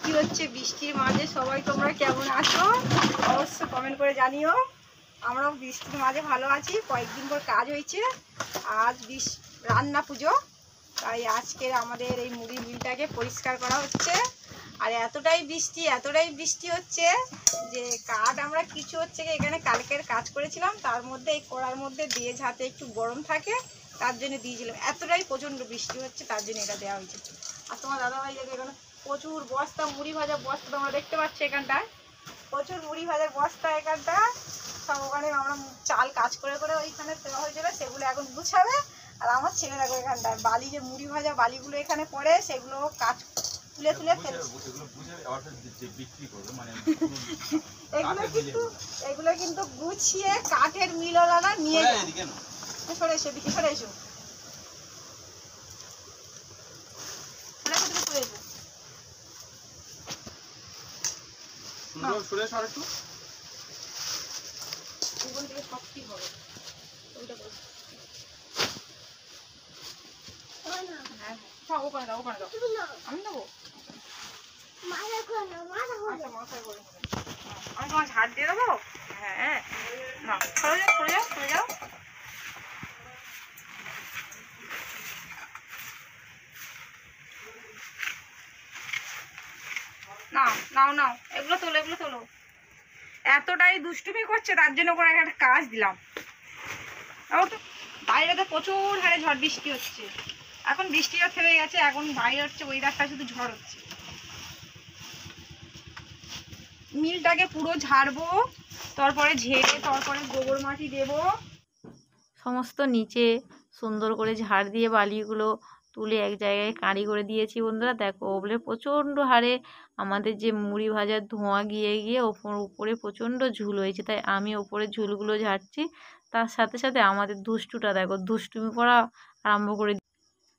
বৃষ্টি হচ্ছে, বৃষ্টির মাঝে সবাই তোমরা কেমন আছো অবশ্য কমেন্ট করে জানিও। আমরাও বৃষ্টির মাঝে ভালো আছি। কয়েকদিন পর কাজ হয়েছে, আজ রান্না পুজো, তাই আজকের আমাদের এই মুড়ি মিলটাকে পরিষ্কার করা হচ্ছে। আর এতটাই বৃষ্টি হচ্ছে যে কাঠ আমরা কিছু হচ্ছে এখানে কালকের কাজ করেছিলাম, তার মধ্যে এই কড়ার মধ্যে দিয়ে যাতে একটু গরম থাকে তার জন্য দিয়েছিলাম। এতটাই প্রচণ্ড বৃষ্টি হচ্ছে তার জন্য এটা দেওয়া হয়েছে। আর তোমার দাদাভাই দেখে এখানে প্রচুর বস্তা মুড়ি ভাজা বস্তা তোমরা দেখতে পাচ্ছ, এখানটায় প্রচুর মুড়ি ভাজার বস্তা। এখানটা সব ওখানে আমরা চাল কাজ করে করে ওইখানে দেওয়া হয়েছিল, সেগুলো এখন গুছাবে। আর আমার ছেলে দেখো এখানটায় বালি, যে মুড়ি ভাজা বালিগুলো এখানে পড়ে সেগুলো কাজ তুলে তুলে ফেলছে। এগুলো কিন্তু গুছিয়ে কাঠের মিলওয়ালা নিয়ে যায়। সরে এসো, দিকে সরে এসো, আমি দেবো। আমি তোমার ঝাড় দিয়ে দেবো। হ্যাঁ, না সরে যাও, সরে যাও, সরে যাও। নাও নাও নাও, এগুলো তোলো, এগুলো তোলো। এতটাই দুষ্টুমি করছে তার জন্য করে একটা কাজ দিলাম। বাইরেতে প্রচুর হারে ঝড় বৃষ্টি হচ্ছে। এখন বৃষ্টিটা থেমে গেছে, এখন বাইরে হচ্ছে ওয়েদারটা শুধু ঝড় হচ্ছে। মিলটাকে পুরো ঝাড়বো, তারপরে ঝেড়ে তারপরে গোবর মাটি দেব। সমস্ত নিচে সুন্দর করে ঝাড় দিয়ে বালিগুলো তুলে এক জায়গায় কাঁড়ি করে দিয়েছি বন্ধুরা। দেখো ওপরে প্রচণ্ড হারে আমাদের যে মুড়ি ভাজার ধোঁয়া গিয়ে গিয়ে উপরে প্রচণ্ড ঝুল হয়েছে, তাই আমি ওপরে ঝুলগুলো ঝাড়ছি। তার সাথে সাথে আমাদের দুষ্টুটা দেখো দুষ্টুমি করা আরম্ভ করে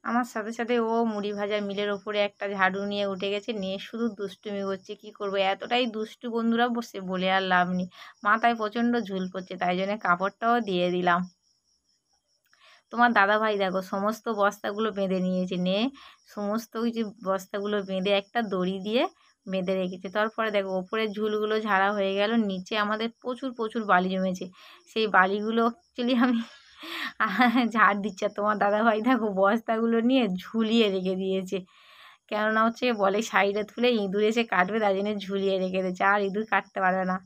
আমার সাথে সাথে ও মুড়ি ভাজা মিলের ওপরে একটা ঝাড়ু নিয়ে উঠে গেছে, নিয়ে শুধু দুষ্টুমি করছে। কি করবো, এতটাই দুষ্টু বন্ধুরা, বসে বলে আর লাভ নেই। মাথায় প্রচণ্ড ঝুল পড়ছে, তাই জন্য কাপড়টাও দিয়ে দিলাম। তোমার দাদাভাই দেখো সমস্ত বস্তাগুলো বেঁধে নিয়েছে, নিয়ে সমস্ত কিছু বস্তাগুলো বেঁধে একটা দড়ি দিয়ে বেঁধে রেখেছে। তারপরে দেখো ওপরে ঝুলগুলো ঝাড়া হয়ে গেল, নিচে আমাদের প্রচুর প্রচুর বালি জমেছে। সেই বালিগুলো অ্যাকচুয়ালি আমি ঝাড় দিচ্ছে। তোমার দাদাভাই দেখো বস্তাগুলো নিয়ে ঝুলিয়ে রেখে দিয়েছে, কেননা হচ্ছে বলে সাইডে তুলে ইঁদুর এসে কাটবে, তাই জন্য ঝুলিয়ে রেখে দিয়েছে, আর ইঁদুর কাটতে পারবে না।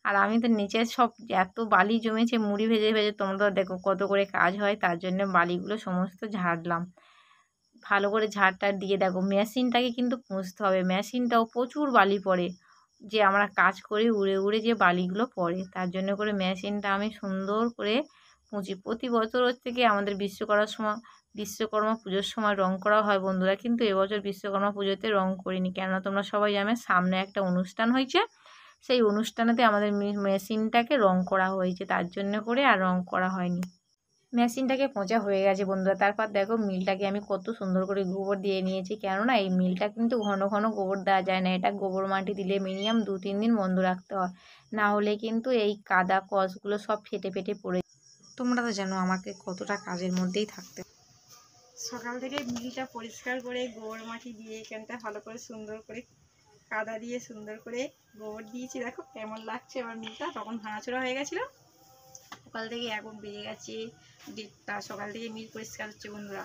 আর আমি তো নিচে সব এত বালি জমেছে মুড়ি ভেজে ভেজে, তোমরা তো দেখো কত করে কাজ হয়, তার জন্য বালিগুলো সমস্ত ঝাড়লাম। ভালো করে ঝাড়টা দিয়ে দেখো মেশিনটাকে কিন্তু পুষতে হবে, মেশিনটাও প্রচুর বালি পড়ে, যে আমরা কাজ করি উড়ে উড়ে যে বালিগুলো পড়ে, তার জন্য করে মেশিনটা আমি সুন্দর করে পুঁজি। প্রতি বছর হচ্ছে কি আমাদের বিশ্বকর্মা পুজোর সময় রং করা হয় বন্ধুরা, কিন্তু এবছর বিশ্বকর্মা পুজোতে রং করিনি, কেননা তোমরা সবাই জানো সামনে একটা অনুষ্ঠান হয়েছে, সেই অনুষ্ঠানেতে আমাদের মেশিনটাকে রং করা হয়েছে, তার জন্য করে আর রং করা হয়নি। মেশিনটাকে পোঁচা হয়ে গেছে বন্ধুরা। তারপর দেখো মিলটাকে আমি কত সুন্দর করে গোবর দিয়ে নিয়েছি, কেননা এই মিলটা কিন্তু ঘন ঘন গোবর দেওয়া যায় না, এটা গোবর মাটি দিলে মিনিমাম 2-3 দিন বন্ধ রাখতে হয়, না হলে কিন্তু এই কাদা কসগুলো সব ফেটে ফেটে পড়ে। তোমরা তো জানো আমাকে কতটা কাজের মধ্যেই থাকতে। সকাল থেকে মিলটা পরিষ্কার করে গোবর মাটি দিয়ে এখানটা ভালো করে সুন্দর করে কাদা দিয়ে সুন্দর করে গোবর দিয়েছি। দেখো কেমন লাগছে এবার মিলটা, তখন ভাঙাচোরা হয়ে গেছিলো। সকাল থেকে এখন বেজে গেছে 1:30, সকাল থেকে মিল পরিষ্কার হচ্ছে বন্ধুরা।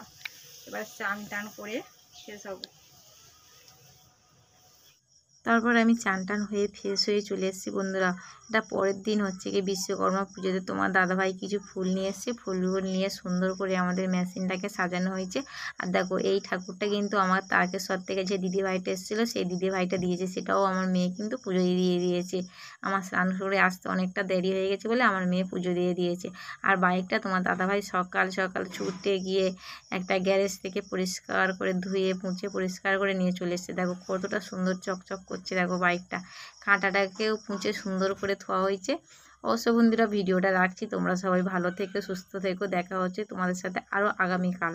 এবার চান টান করে শেষ হবে। তারপর আমি চান টান হয়ে ফ্রেশ হয়ে চলে এসেছি বন্ধুরা। এটা পরের দিন হচ্ছে কি বিশ্বকর্মা পুজোতে তোমার দাদাভাই কিছু ফুল নিয়ে এসছে, ফুলগুলো নিয়ে সুন্দর করে আমাদের মেশিনটাকে সাজানো হয়েছে। আর দেখো এই ঠাকুরটা কিন্তু আমার তারকেশ্বর থেকে যে দিদিভাইটা এসেছিলো সেই দিদিভাইটা দিয়েছে, সেটাও আমার মেয়ে কিন্তু পুজো দিয়ে দিয়েছে। আমার স্নান করে আসতে অনেকটা দেরি হয়ে গেছে বলে আমার মেয়ে পুজো দিয়ে দিয়েছে। আর বাইকটা তোমার দাদাভাই সকাল সকাল ছুটে গিয়ে একটা গ্যারেজ থেকে পরিষ্কার করে ধুয়ে মুছে পরিষ্কার করে নিয়ে চলে এসেছে। দেখো কতটা সুন্দর চকচক করছে, দেখো বাইকটা কাঁটাটাকেও মুছে সুন্দর করে ধোয়া হয়েছে। অবশ্য বন্ধুরা ভিডিওটা রাখছি, তোমরা সবাই ভালো থেকো, সুস্থ থেকো, দেখা হচ্ছে তোমাদের সাথে আরও আগামীকাল।